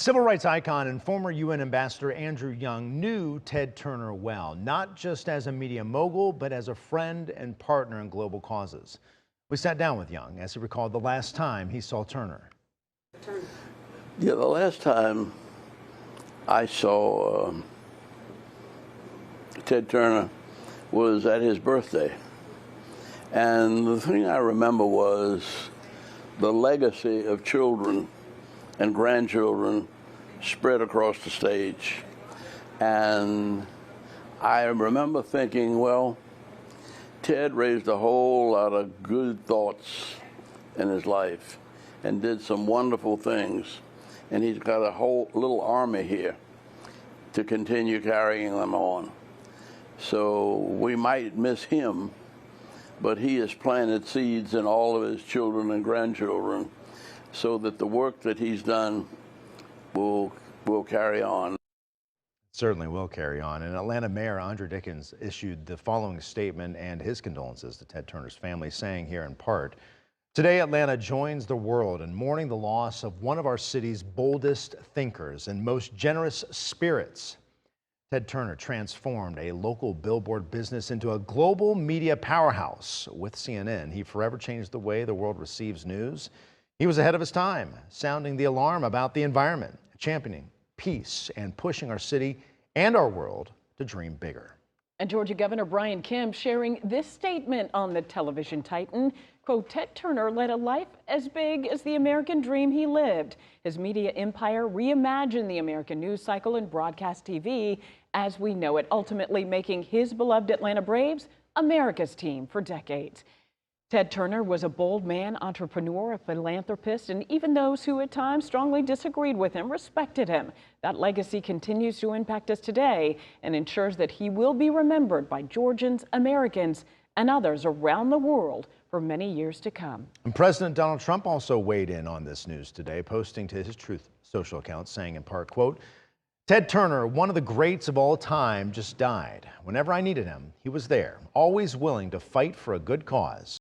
Civil rights icon and former UN Ambassador Andrew Young knew Ted Turner well, not just as a media mogul, but as a friend and partner in global causes. We sat down with Young as he recalled the last time he saw Turner. Yeah, the last time I saw Ted Turner was at his birthday. And the thing I remember was the legacy of children and grandchildren spread across the stage. And I remember thinking, well, Ted raised a whole lot of good thoughts in his life and did some wonderful things. And he's got a whole little army here to continue carrying them on. So we might miss him, but he has planted seeds in all of his children and grandchildren so that the work that he's done will carry on. Certainly will carry on. And Atlanta Mayor Andre Dickens issued the following statement and his condolences to Ted Turner's family, saying here in part, "Today, Atlanta joins the world in mourning the loss of one of our city's boldest thinkers and most generous spirits. Ted Turner transformed a local billboard business into a global media powerhouse. With CNN, he forever changed the way the world receives news. He was ahead of his time, sounding the alarm about the environment, championing peace, and pushing our city and our world to dream bigger." And Georgia Governor Brian Kemp sharing this statement on the television titan. Quote, "Ted Turner led a life as big as the American dream he lived. His media empire reimagined the American news cycle and broadcast TV as we know it, ultimately making his beloved Atlanta Braves America's team for decades." Ted Turner was a bold man, entrepreneur, a philanthropist, and even those who at times strongly disagreed with him respected him. That legacy continues to impact us today and ensures that he will be remembered by Georgians, Americans, and others around the world for many years to come. And President Donald Trump also weighed in on this news today, posting to his Truth social account, saying in part, quote, "Ted Turner, one of the greats of all time, just died. Whenever I needed him, he was there, always willing to fight for a good cause."